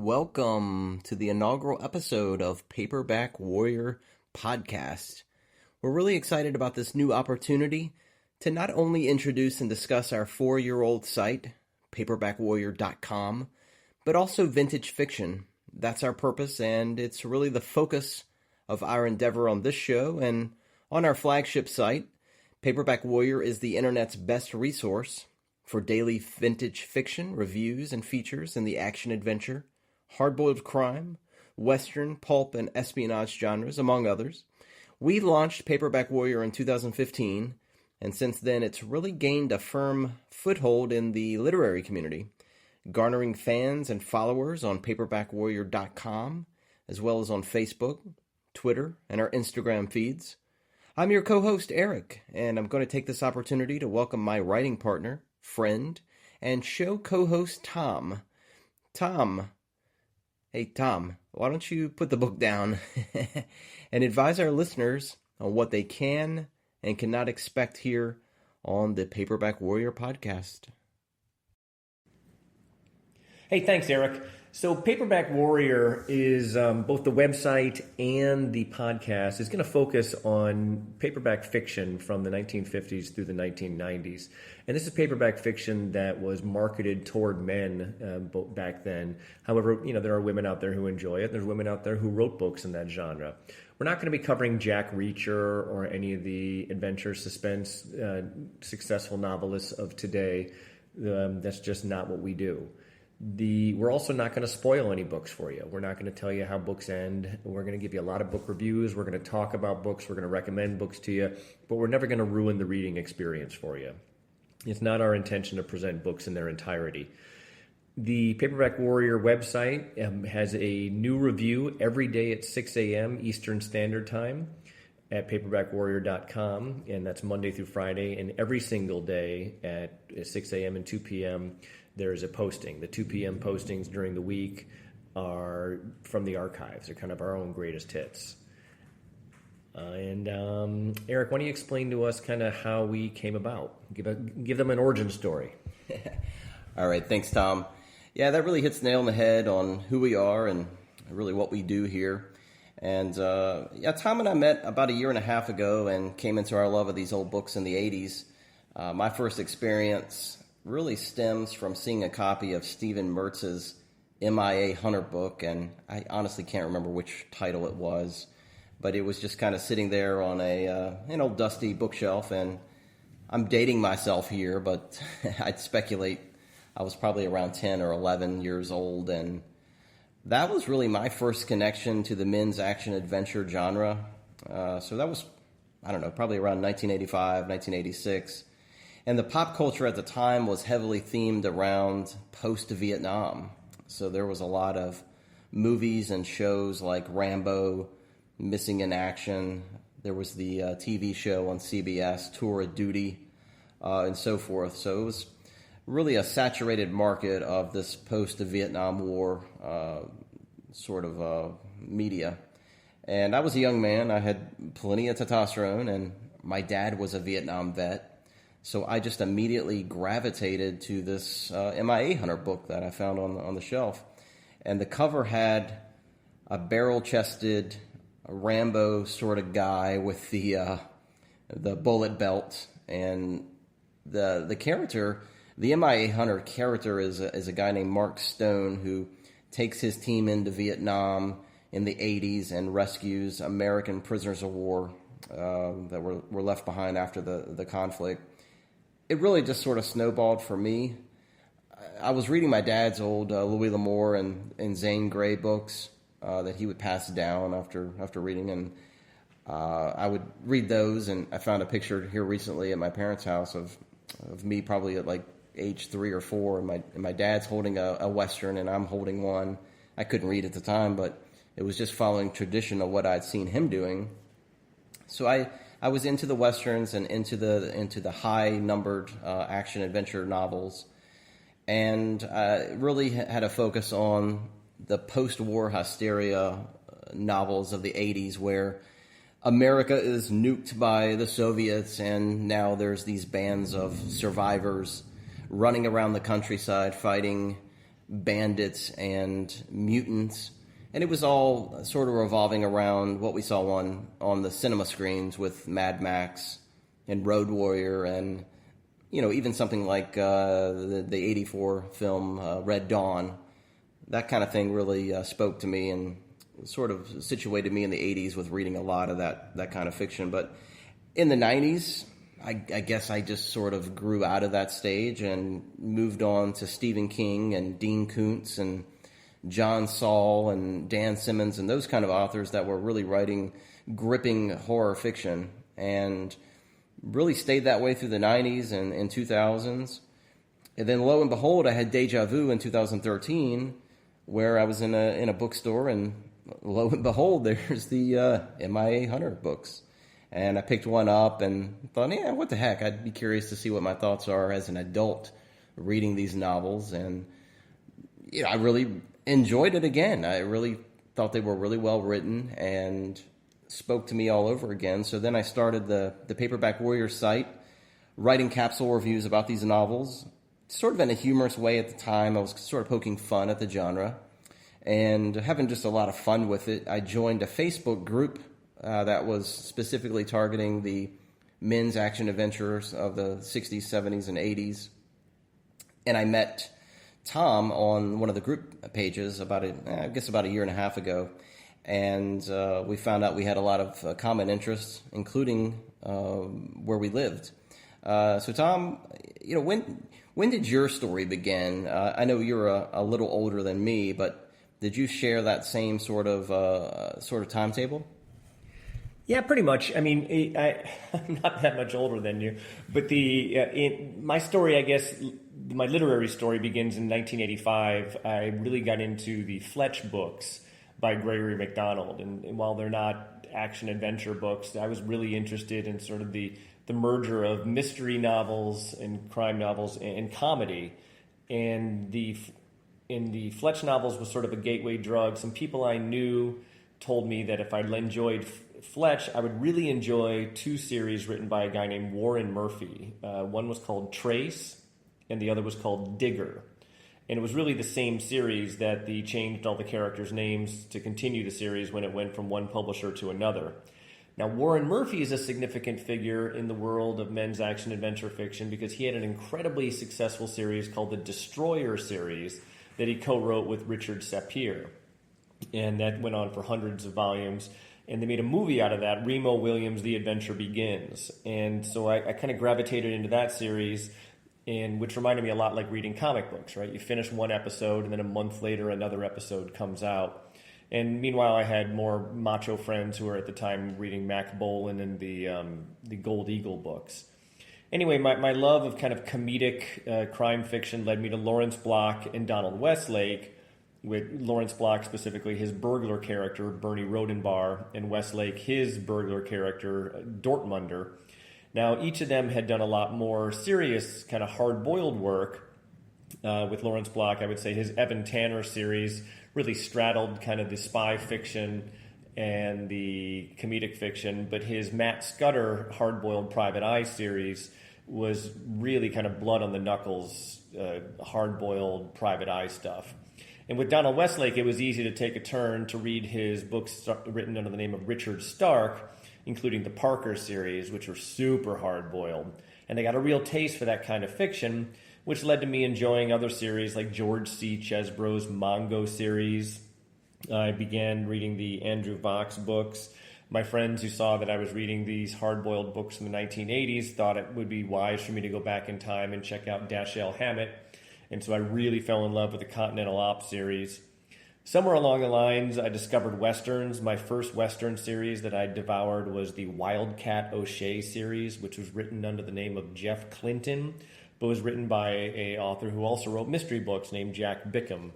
Welcome to the inaugural episode of Paperback Warrior Podcast. We're really excited about this new opportunity to not only introduce and discuss our 4-year-old site, paperbackwarrior.com, but also vintage fiction. That's our purpose, and it's really the focus of our endeavor on this show and on our flagship site. Paperback Warrior is the internet's best resource for daily vintage fiction, reviews, and features in the action-adventure, hard-boiled crime, western, pulp, and espionage genres, among others. We launched Paperback Warrior in 2015, and since then it's really gained a firm foothold in the literary community, garnering fans and followers on paperbackwarrior.com, as well as on Facebook, Twitter, and our Instagram feeds. I'm your co-host, Eric, and I'm going to take this opportunity to welcome my writing partner, friend, and show co-host, Tom. Hey, Tom, why don't you put the book down and advise our listeners on what they can and cannot expect here on the Paperback Warrior Podcast. Hey, thanks, Eric. So Paperback Warrior is both the website and the podcast is going to focus on paperback fiction from the 1950s through the 1990s. And this is paperback fiction that was marketed toward men back then. However, there are women out there who enjoy it. There's women out there who wrote books in that genre. We're not going to be covering Jack Reacher or any of the adventure, suspense, successful novelists of today. That's just not what we do. We're also not going to spoil any books for you. We're not going to tell you how books end. We're going to give you a lot of book reviews. We're going to talk about books. We're going to recommend books to you, but we're never going to ruin the reading experience for you. It's not our intention to present books in their entirety. The Paperback Warrior website has a new review every day at 6 a.m. Eastern Standard Time at paperbackwarrior.com, and that's Monday through Friday, and every single day at 6 a.m. and 2 p.m. there's a posting. The 2 p.m. postings during the week are from the archives. They're kind of our own greatest hits. Eric, why don't you explain to us kind of how we came about? Give them an origin story. All right, thanks, Tom. Yeah, that really hits the nail on the head on who we are and really what we do here. And Tom and I met about a year and a half ago and came into our love of these old books in the 80s. My first experience really stems from seeing a copy of Stephen Mertz's MIA Hunter book, and I honestly can't remember which title it was, but it was just kind of sitting there on an old dusty bookshelf, and I'm dating myself here, but I'd speculate I was probably around 10 or 11 years old, and that was really my first connection to the men's action-adventure genre. So that was, probably around 1985, 1986. And the pop culture at the time was heavily themed around post-Vietnam. So there was a lot of movies and shows like Rambo, Missing in Action. There was the TV show on CBS, Tour of Duty, and so forth. So it was really a saturated market of this post-Vietnam War media. And I was a young man. I had plenty of testosterone, and my dad was a Vietnam vet. So I just immediately gravitated to this MIA Hunter book that I found on the shelf. And the cover had a barrel-chested Rambo sort of guy with the bullet belt. And the character, the MIA Hunter character is a guy named Mark Stone who takes his team into Vietnam in the 80s and rescues American prisoners of war that were left behind after the conflict. It really just sort of snowballed for me. I was reading my dad's old Louis L'Amour and Zane Grey books that he would pass down after reading, and I would read those, and I found a picture here recently at my parents' house of me probably at like age 3 or 4, and my dad's holding a Western, and I'm holding one. I couldn't read at the time, but it was just following tradition of what I'd seen him doing. So I was into the Westerns and into the high-numbered action-adventure novels, and really had a focus on the post-war hysteria novels of the 80s where America is nuked by the Soviets, and now there's these bands of survivors running around the countryside fighting bandits and mutants. And it was all sort of revolving around what we saw on the cinema screens with Mad Max and Road Warrior and, even something like the 84 film Red Dawn. That kind of thing really spoke to me and sort of situated me in the 80s with reading a lot of that kind of fiction. But in the 90s, I guess I just sort of grew out of that stage and moved on to Stephen King and Dean Koontz and John Saul and Dan Simmons and those kind of authors that were really writing gripping horror fiction, and really stayed that way through the 90s and 2000s. And then lo and behold, I had deja vu in 2013 where I was in a bookstore, and lo and behold, there's the MIA Hunter books. And I picked one up and thought, yeah, what the heck? I'd be curious to see what my thoughts are as an adult reading these novels. And I really enjoyed it again. I really thought they were really well written and spoke to me all over again. So then I started the Paperback Warrior site, writing capsule reviews about these novels, sort of in a humorous way at the time. I was sort of poking fun at the genre and having just a lot of fun with it. I joined a Facebook group that was specifically targeting the men's action adventurers of the 60s, 70s, and 80s. And I met Tom on one of the group pages about a year and a half ago. And we found out we had a lot of common interests, including where we lived. So Tom, when did your story begin? I know you're a little older than me, but did you share that same sort of timetable? Yeah, pretty much. I mean, I'm not that much older than you, but my story, I guess, my literary story begins in 1985. I really got into the Fletch books by Gregory MacDonald, and while they're not action-adventure books, I was really interested in sort of the merger of mystery novels and crime novels and comedy. And in the Fletch novels was sort of a gateway drug. Some people I knew told me that if I enjoyed Fletch, I would really enjoy two series written by a guy named Warren Murphy. One was called Trace, and the other was called Digger. And it was really the same series that they changed all the characters' names to continue the series when it went from one publisher to another. Now, Warren Murphy is a significant figure in the world of men's action-adventure fiction because he had an incredibly successful series called the Destroyer series that he co-wrote with Richard Sapir. And that went on for hundreds of volumes. And they made a movie out of that, Remo Williams' The Adventure Begins. And so I kind of gravitated into that series, which reminded me a lot like reading comic books, right? You finish one episode, and then a month later, another episode comes out. And meanwhile, I had more macho friends who were at the time reading Mac Bolan and the Gold Eagle books. Anyway, my love of kind of comedic crime fiction led me to Lawrence Block and Donald Westlake, with Lawrence Block specifically, his burglar character, Bernie Rodenbar, and Westlake, his burglar character, Dortmunder. Now, each of them had done a lot more serious, kind of hard-boiled work. With Lawrence Block, I would say his Evan Tanner series really straddled kind of the spy fiction and the comedic fiction, but his Matt Scudder hard-boiled Private Eye series was really kind of blood-on-the-knuckles, hard-boiled Private Eye stuff. And with Donald Westlake, it was easy to take a turn to read his books written under the name of Richard Stark, including the Parker series, which were super hard-boiled. And I got a real taste for that kind of fiction, which led to me enjoying other series like George C. Chesbro's Mongo series. I began reading the Andrew Vox books. My friends who saw that I was reading these hard-boiled books in the 1980s thought it would be wise for me to go back in time and check out Dashiell Hammett. And so I really fell in love with the Continental Op series. Somewhere along the lines, I discovered Westerns. My first Western series that I devoured was the Wildcat O'Shea series, which was written under the name of Jeff Clinton, but was written by an author who also wrote mystery books named Jack Bickham.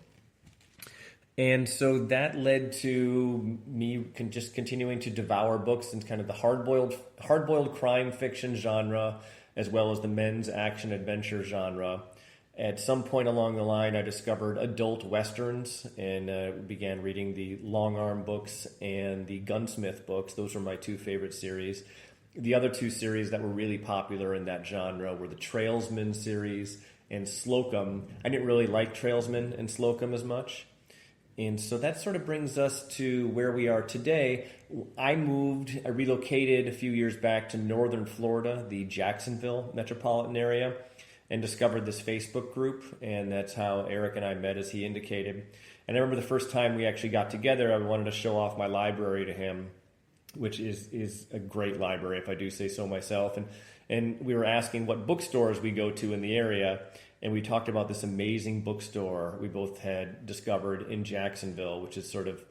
And so that led to me just continuing to devour books in kind of the hard-boiled crime fiction genre, as well as the men's action-adventure genre. At some point along the line, I discovered adult Westerns and began reading the Long Arm books and the Gunsmith books. Those were my two favorite series. The other two series that were really popular in that genre were the Trailsman series and Slocum. I didn't really like Trailsman and Slocum as much. And so that sort of brings us to where we are today. I relocated a few years back to northern Florida, the Jacksonville metropolitan area, and discovered this Facebook group. And that's how Eric and I met, as he indicated. And I remember the first time we actually got together, I wanted to show off my library to him, which is a great library, if I do say so myself. And we were asking what bookstores we go to in the area, and we talked about this amazing bookstore we both had discovered in Jacksonville, which is sort of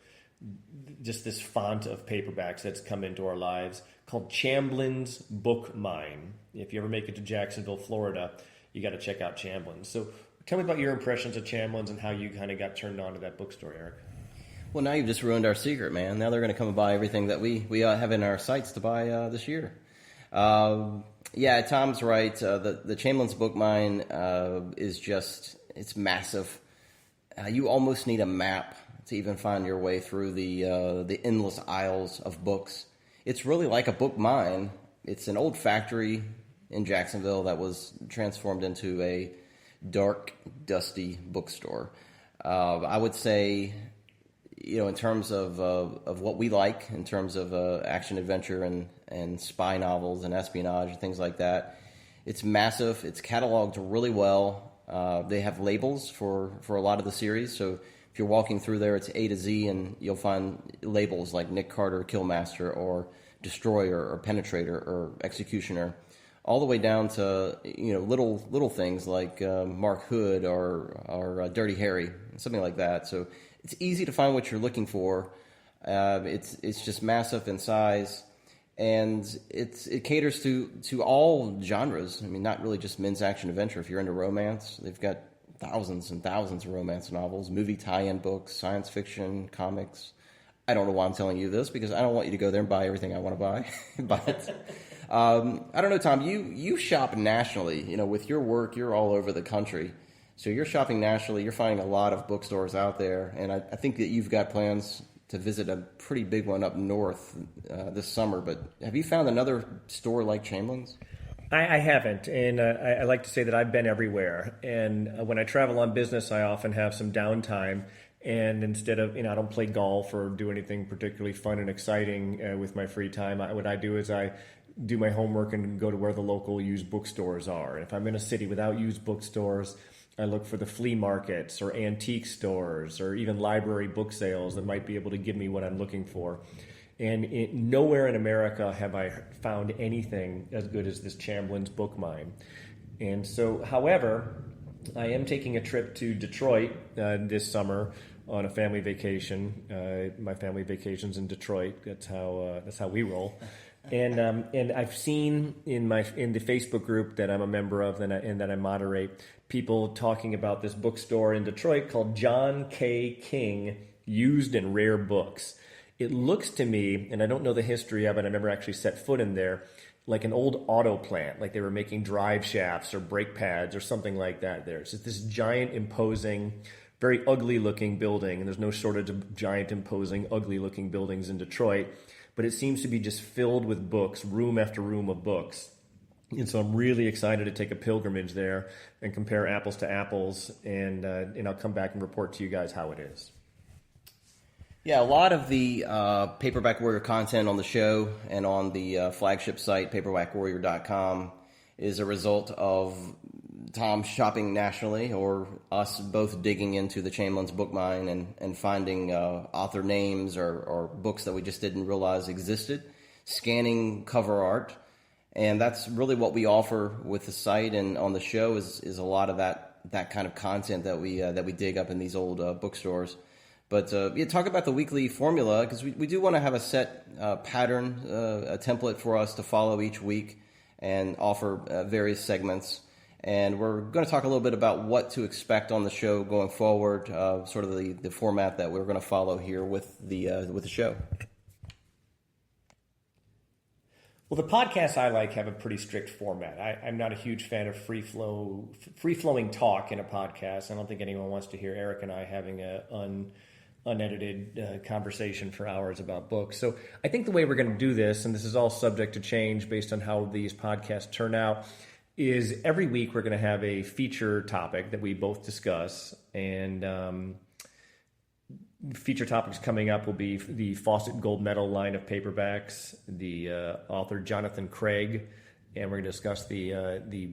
just this font of paperbacks that's come into our lives, called Chamblin's Book Mine. If you ever make it to Jacksonville, Florida, you got to check out Chamblin's. So tell me about your impressions of Chamblin's and how you kind of got turned on to that bookstore, Eric. Well, now you've just ruined our secret, man. Now they're going to come and buy everything that we have in our sights to buy this year. Yeah, Tom's right. The Chamblin's Book Mine is it's massive. You almost need a map to even find your way through the endless aisles of books. It's really like a book mine. It's an old factory in Jacksonville that was transformed into a dark, dusty bookstore. I would say, in terms of what we like, in terms of action adventure and spy novels and espionage and things like that, it's massive. It's cataloged really well. They have labels for a lot of the series. So if you're walking through there, it's A to Z, and you'll find labels like Nick Carter, Killmaster, or Destroyer, or Penetrator, or Executioner, all the way down to little things like Mark Hood or Dirty Harry, something like that. So it's easy to find what you're looking for. It's just massive in size, and it caters to all genres. I mean, not really just men's action adventure. If you're into romance, they've got thousands and thousands of romance novels, movie tie-in books, science fiction, comics. I don't know why I'm telling you this, because I don't want you to go there and buy everything I want to buy. But I don't know, Tom. You shop nationally. With your work, you're all over the country. So you're shopping nationally. You're finding a lot of bookstores out there, and I think that you've got plans to visit a pretty big one up north this summer. But have you found another store like Chamblin's? I haven't, and I like to say that I've been everywhere. And when I travel on business, I often have some downtime. And instead of, I don't play golf or do anything particularly fun and exciting with my free time. What I do is I do my homework and go to where the local used bookstores are. And if I'm in a city without used bookstores, I look for the flea markets or antique stores or even library book sales that might be able to give me what I'm looking for. And nowhere in America have I found anything as good as this Chamblin's Book Mine. And so, however, I am taking a trip to Detroit this summer on a family vacation. My family vacation's in Detroit. That's how we roll. And I've seen in the Facebook group that I'm a member of and that I moderate, people talking about this bookstore in Detroit called John K. King Used and Rare Books. It looks to me, and I don't know the history of it, I never actually set foot in there, like an old auto plant, like they were making drive shafts or brake pads or something like that there. It's this giant, imposing, very ugly-looking building, and there's no shortage of giant, imposing, ugly-looking buildings in Detroit, but it seems to be just filled with books, room after room of books. And so I'm really excited to take a pilgrimage there and compare apples to apples, and I'll come back and report to you guys how it is. Yeah, a lot of the Paperback Warrior content on the show and on the flagship site, paperbackwarrior.com, is a result of Tom shopping nationally, or us both digging into the Chamblin's Book Mine and finding author names or books that we just didn't realize existed, scanning cover art. And that's really what we offer with the site and on the show is a lot of that kind of content that we dig up in these old bookstores. But talk about the weekly formula, because we do want to have a set pattern, a template for us to follow each week and offer various segments. And we're going to talk a little bit about what to expect on the show going forward, sort of the format that we're going to follow here with the show. Well, the podcasts I like have a pretty strict format. I'm not a huge fan of free-flowing talk in a podcast. I don't think anyone wants to hear Eric and I having an unedited conversation for hours about books. So I think the way we're going to do this, and this is all subject to change based on how these podcasts turn out, is every week we're going to have a feature topic that we both discuss, and feature topics coming up will be the Fawcett Gold Medal line of paperbacks, the author Jonathan Craig, and we're going to discuss the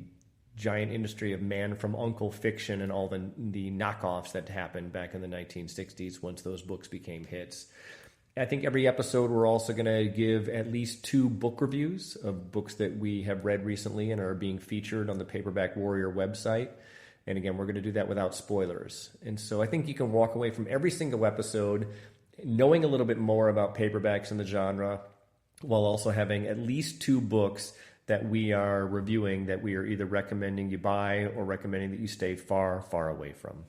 giant industry of man from uncle fiction and all the knockoffs that happened back in the 1960s once those books became hits. I think every episode we're also going to give at least 2 book reviews of books that we have read recently and are being featured on the Paperback Warrior website. And again, we're going to do that without spoilers. And so I think you can walk away from every single episode knowing a little bit more about paperbacks and the genre, while also having at least 2 books that we are reviewing that we are either recommending you buy or recommending that you stay far, far away from.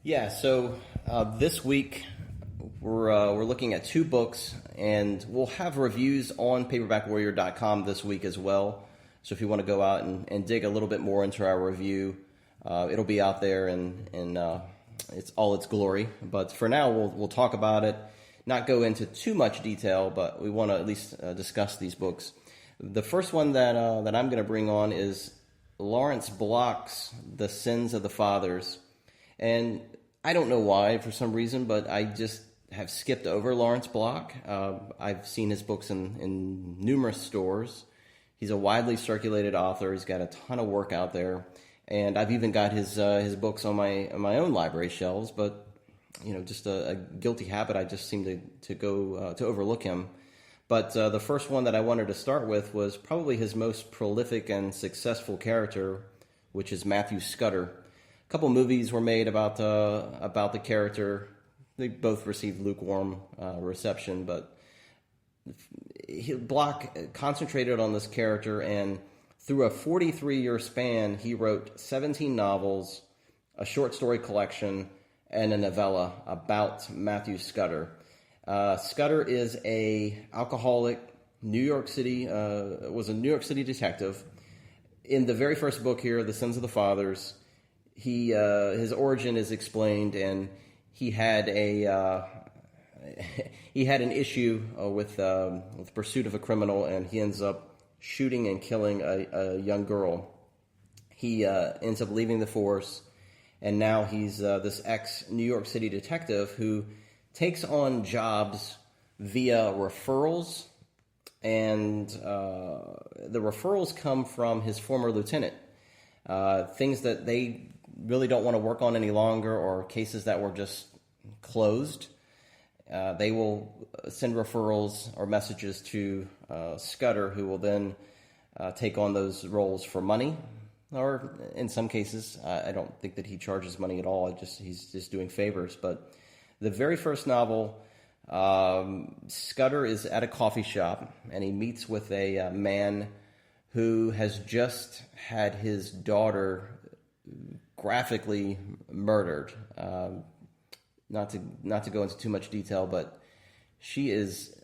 Yeah, so this week we're looking at 2 books, and we'll have reviews on paperbackwarrior.com this week as well. So if you want to go out and dig a little bit more into our review, it'll be out there in it's all its glory. But for now, we'll talk about it, not go into too much detail, but we want to at least discuss these books. The first one that I'm going to bring on is Lawrence Block's The Sins of the Fathers. And I don't know why, for some reason, but I just have skipped over Lawrence Block. I've seen his books in numerous stores. He's a widely circulated author. He's got a ton of work out there, and I've even got his books on my own library shelves. But just a guilty habit. I just seem to go to overlook him. But the first one that I wanted to start with was probably his most prolific and successful character, which is Matthew Scudder. A couple movies were made about the character. They both received lukewarm reception, but Block concentrated on this character, and through a 43-year span, he wrote 17 novels, a short story collection, and a novella about Matthew Scudder. Scudder is a alcoholic was a New York City detective. In the very first book here, The Sins of the Fathers, his origin is explained, and he had an issue with pursuit of a criminal, and he ends up shooting and killing a young girl. He ends up leaving the force, and now he's this ex-New York City detective who takes on jobs via referrals, and the referrals come from his former lieutenant. Things that they really don't want to work on any longer, or cases that were just closed. They will send referrals or messages to Scudder, who will then take on those roles for money, or in some cases, I don't think that he charges money at all. He's just doing favors. But the very first novel, Scudder is at a coffee shop, and he meets with a man who has just had his daughter graphically murdered. Not to go into too much detail, but she is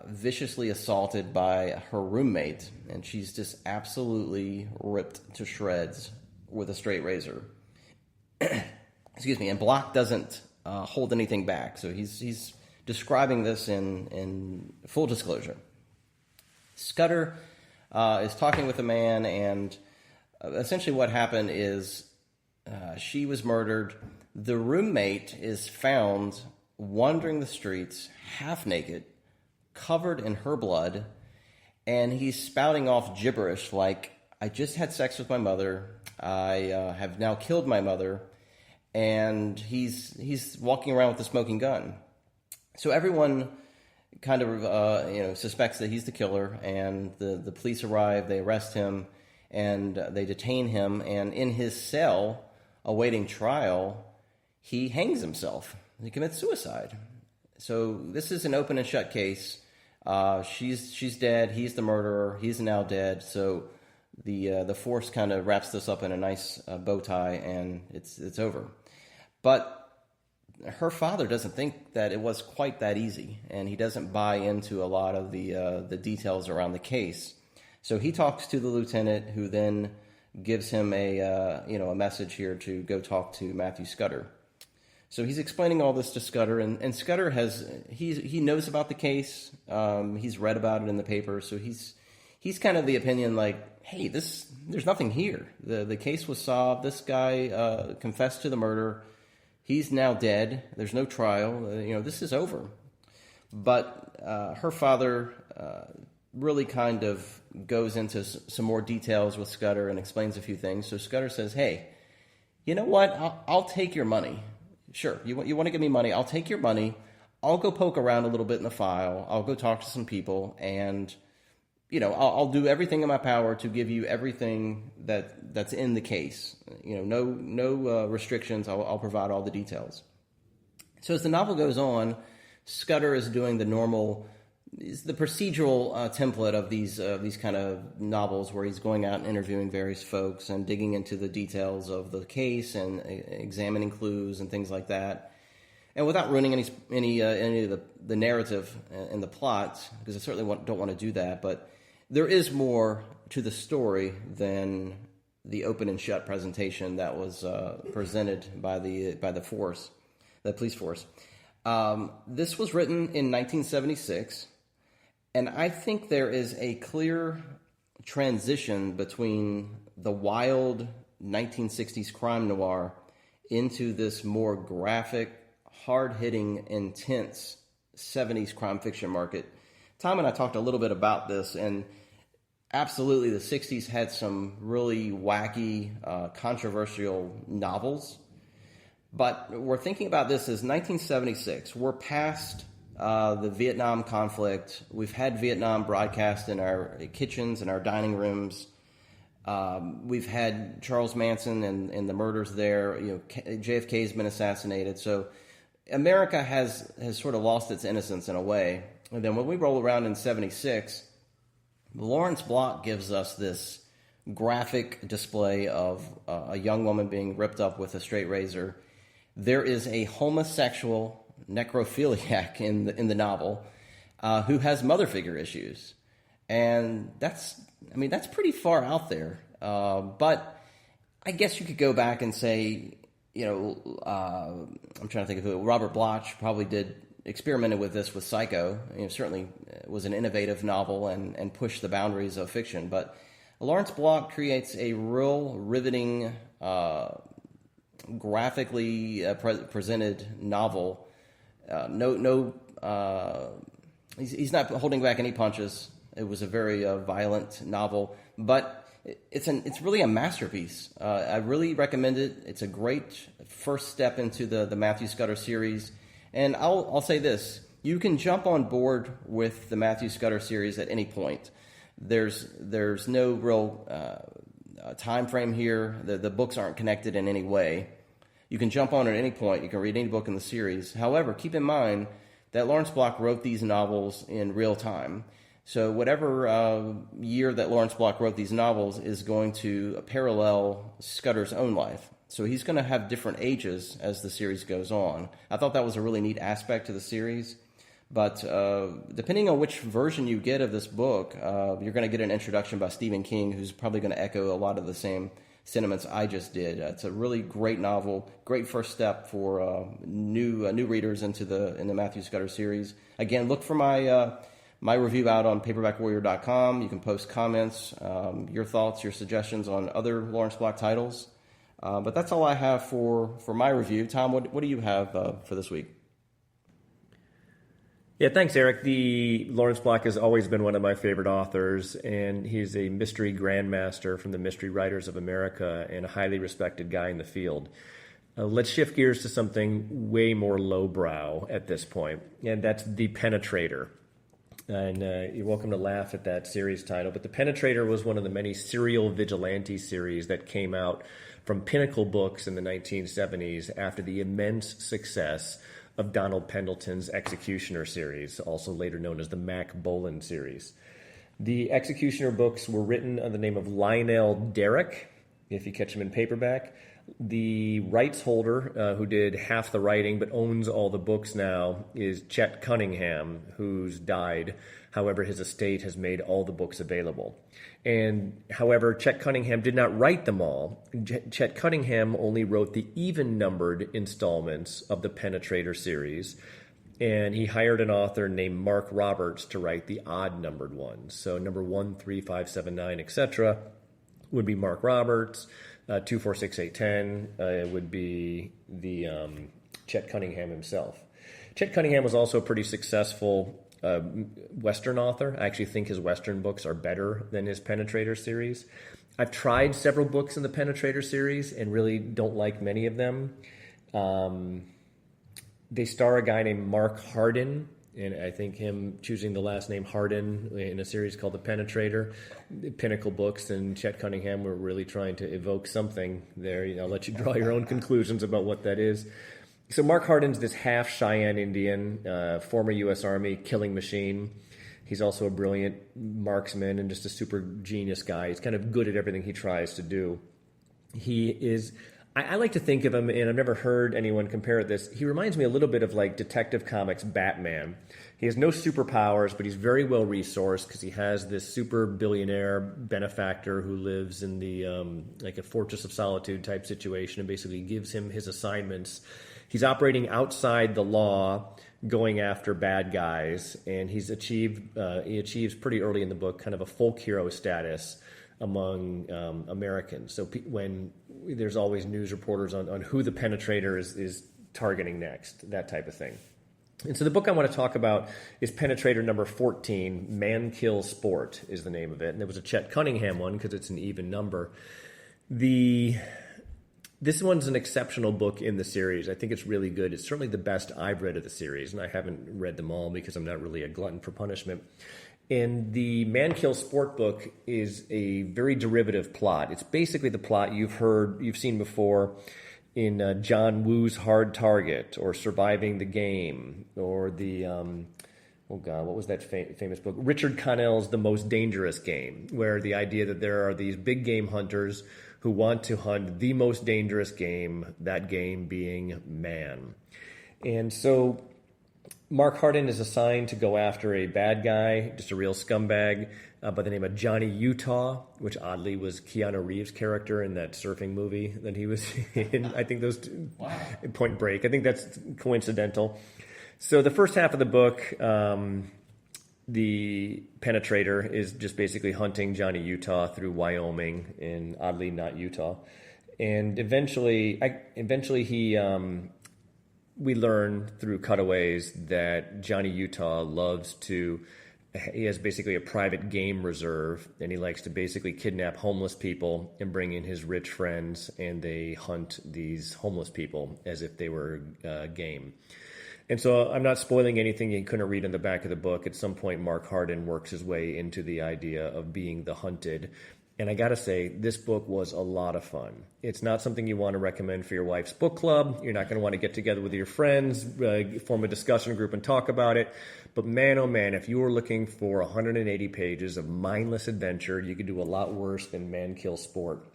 viciously assaulted by her roommate, and she's just absolutely ripped to shreds with a straight razor. Excuse me. And Block doesn't hold anything back, so he's describing this in full disclosure. Scudder is talking with a man, and essentially what happened is she was murdered. The roommate is found wandering the streets, half naked, covered in her blood, and he's spouting off gibberish like, "I just had sex with my mother. I have now killed my mother," and he's walking around with a smoking gun. So everyone kind of suspects that he's the killer, and the police arrive. They arrest him, and they detain him. And in his cell, awaiting trial, he hangs himself. He commits suicide. So this is an open and shut case. She's dead. He's the murderer. He's now dead. So the force kind of wraps this up in a nice bow tie, and it's over. But her father doesn't think that it was quite that easy, and he doesn't buy into a lot of the details around the case. So he talks to the lieutenant, who then gives him a message here to go talk to Matthew Scudder. So he's explaining all this to Scudder, and Scudder he knows about the case. He's read about it in the paper, so he's he's kind of the opinion like, hey, there's nothing here. The case was solved. This guy confessed to the murder. He's now dead. There's no trial. This is over. But her father really kind of goes into some more details with Scudder and explains a few things. So Scudder says, hey, you know what? I'll take your money. Sure, you want to give me money? I'll take your money. I'll go poke around a little bit in the file. I'll go talk to some people, and I'll do everything in my power to give you everything that's in the case. No restrictions. I'll provide all the details. So as the novel goes on, Scudder is doing the procedural template of these kind of novels, where he's going out and interviewing various folks and digging into the details of the case and examining clues and things like that. And without ruining any of the narrative and the plot, because I certainly don't want to do that, but there is more to the story than the open and shut presentation that was presented by the police force. This was written in 1976, and I think there is a clear transition between the wild 1960s crime noir into this more graphic, hard-hitting, intense 70s crime fiction market. Tom and I talked a little bit about this, and absolutely the 60s had some really wacky, controversial novels. But we're thinking about this as 1976. We're past the Vietnam conflict. We've had Vietnam broadcast in our kitchens and our dining rooms. We've had Charles Manson and the murders there. JFK's been assassinated. So America has sort of lost its innocence in a way. And then when we roll around in 76, Lawrence Block gives us this graphic display of a young woman being ripped up with a straight razor. There is a homosexual necrophiliac in the novel who has mother figure issues, and that's pretty far out there. But I guess you could go back and say, I'm trying to think of who. Robert Bloch probably experimented with this with Psycho. Certainly was an innovative novel and pushed the boundaries of fiction. But Lawrence Bloch creates a real riveting, graphically presented novel. He's not holding back any punches. It was a very violent novel, but it's really a masterpiece. I really recommend it. It's a great first step into the Matthew Scudder series. And I'll say this: you can jump on board with the Matthew Scudder series at any point. There's no real time frame here. The books aren't connected in any way. You can jump on at any point. You can read any book in the series. However, keep in mind that Lawrence Bloch wrote these novels in real time. So whatever year that Lawrence Bloch wrote these novels is going to parallel Scudder's own life. So he's going to have different ages as the series goes on. I thought that was a really neat aspect to the series. But depending on which version you get of this book, you're going to get an introduction by Stephen King, who's probably going to echo a lot of the same sentiments I just did. It's a really great novel, great first step for new readers into the Matthew Scudder series. Again, look for my review out on paperbackwarrior.com. You can post comments, your thoughts, your suggestions on other Lawrence Bloch titles. But that's all I have for my review. Tom, what do you have for this week? Yeah, thanks, Eric. The Lawrence Bloch has always been one of my favorite authors, and he's a mystery grandmaster from the Mystery Writers of America and a highly respected guy in the field. Let's shift gears to something way more lowbrow at this point, and that's The Penetrator. And you're welcome to laugh at that series title, but The Penetrator was one of the many serial vigilante series that came out from Pinnacle Books in the 1970s after the immense success of Donald Pendleton's Executioner series, also later known as the Mac Bolan series. The Executioner books were written under the name of Lionel Derrick, if you catch him in paperback. The rights holder, who did half the writing but owns all the books now, is Chet Cunningham, who's died. However, his estate has made all the books available. And however, Chet Cunningham did not write them all. Chet Cunningham only wrote the even-numbered installments of the Penetrator series. And he hired an author named Mark Roberts to write the odd-numbered ones. So number 1, 3, 5, 7, 9, etc. would be Mark Roberts. 2, 4, 6, 8, 10 would be the Chet Cunningham himself. Chet Cunningham was also a pretty successful Western author. I actually think his Western books are better than his Penetrator series. I've tried several books in the Penetrator series and really don't like many of them. They star a guy named Mark Hardin, and I think him choosing the last name Hardin in a series called The Penetrator, Pinnacle Books, and Chet Cunningham were really trying to evoke something there. I'll let you draw your own conclusions about what that is. So Mark Hardin's this half Cheyenne Indian, former U.S. Army killing machine. He's also a brilliant marksman and just a super genius guy. He's kind of good at everything he tries to do. He is... I like to think of him, and I've never heard anyone compare this. He reminds me a little bit of like Detective Comics Batman. He has no superpowers, but he's very well resourced because he has this super billionaire benefactor who lives in the like a Fortress of Solitude type situation and basically gives him his assignments. He's operating outside the law, going after bad guys, and he achieves pretty early in the book kind of a folk hero status among Americans. So when there's always news reporters on who the Penetrator is targeting next, that type of thing. And so the book I want to talk about is Penetrator number 14, Mankill Sport is the name of it. And there was a Chet Cunningham one because it's an even number. This one's an exceptional book in the series. I think it's really good. It's certainly the best I've read of the series, and I haven't read them all because I'm not really a glutton for punishment. And the Mankill Sport book is a very derivative plot. It's basically the plot you've seen before in John Woo's Hard Target or Surviving the Game or the, what was that famous book? Richard Connell's The Most Dangerous Game, where the idea that there are these big game hunters who want to hunt the most dangerous game, that game being man. And so Mark Hardin is assigned to go after a bad guy, just a real scumbag, by the name of Johnny Utah, which oddly was Keanu Reeves' character in that surfing movie that he was in. I think those wow. Point Break. I think that's coincidental. So the first half of the book, the Penetrator is just basically hunting Johnny Utah through Wyoming, and oddly not Utah. And eventually he... we learn through cutaways that Johnny Utah he has basically a private game reserve, and he likes to basically kidnap homeless people and bring in his rich friends, and they hunt these homeless people as if they were game. And so I'm not spoiling anything you couldn't read in the back of the book. At some point, Mark Hardin works his way into the idea of being the hunted. And I got to say, this book was a lot of fun. It's not something you want to recommend for your wife's book club. You're not going to want to get together with your friends, form a discussion group and talk about it. But man, oh man, if you were looking for 180 pages of mindless adventure, you could do a lot worse than Mankill Sport.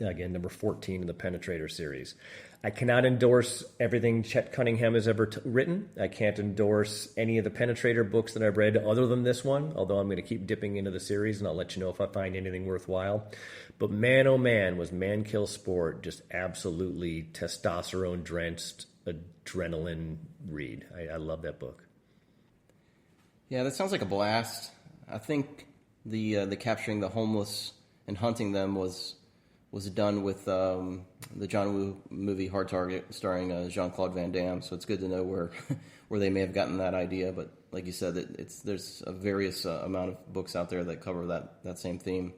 Again, number 14 in the Penetrator series. I cannot endorse everything Chet Cunningham has ever written. I can't endorse any of the Penetrator books that I've read other than this one, although I'm going to keep dipping into the series, and I'll let you know if I find anything worthwhile. But man, oh man, was Mankill Sport just absolutely testosterone-drenched adrenaline read. I love that book. Yeah, that sounds like a blast. I think the capturing the homeless and hunting them was done with the John Woo movie Hard Target, starring Jean-Claude Van Damme. So it's good to know where they may have gotten that idea. But like you said, there's a various amount of books out there that cover that same theme.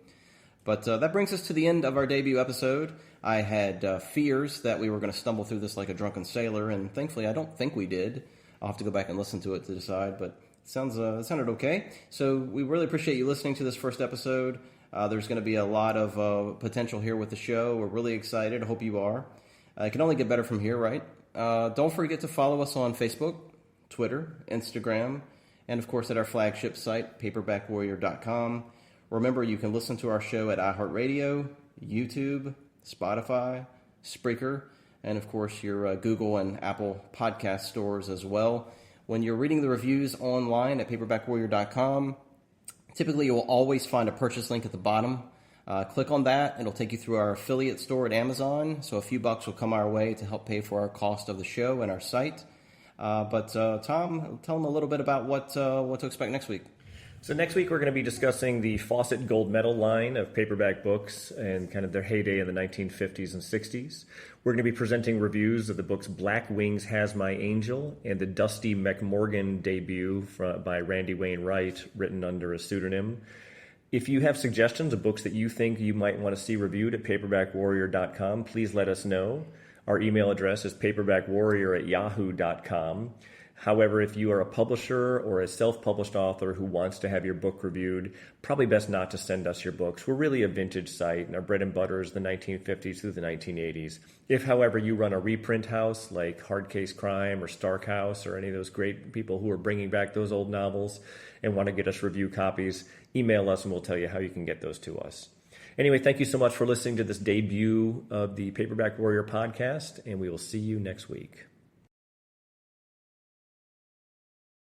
But that brings us to the end of our debut episode. I had fears that we were going to stumble through this like a drunken sailor, and thankfully I don't think we did. I'll have to go back and listen to it to decide, but it sounded okay. So we really appreciate you listening to this first episode. There's going to be a lot of potential here with the show. We're really excited. I hope you are. It can only get better from here, right? Don't forget to follow us on Facebook, Twitter, Instagram, and of course at our flagship site, paperbackwarrior.com. Remember, you can listen to our show at iHeartRadio, YouTube, Spotify, Spreaker, and of course your Google and Apple podcast stores as well. When you're reading the reviews online at paperbackwarrior.com, typically you will always find a purchase link at the bottom. Click on that. It'll take you through our affiliate store at Amazon. So a few bucks will come our way to help pay for our cost of the show and our site. But Tom, tell them a little bit about what to expect next week. So next week we're going to be discussing the Fawcett Gold Medal line of paperback books and kind of their heyday in the 1950s and 60s. We're going to be presenting reviews of the books Black Wings Has My Angel and the Dusty McMorgan debut by Randy Wainwright, written under a pseudonym. If you have suggestions of books that you think you might want to see reviewed at paperbackwarrior.com, please let us know. Our email address is paperbackwarrior@yahoo.com. However, if you are a publisher or a self-published author who wants to have your book reviewed, probably best not to send us your books. We're really a vintage site, and our bread and butter is the 1950s through the 1980s. If, however, you run a reprint house like Hard Case Crime or Stark House or any of those great people who are bringing back those old novels and want to get us review copies, email us and we'll tell you how you can get those to us. Anyway, thank you so much for listening to this debut of the Paperback Warrior podcast, and we will see you next week.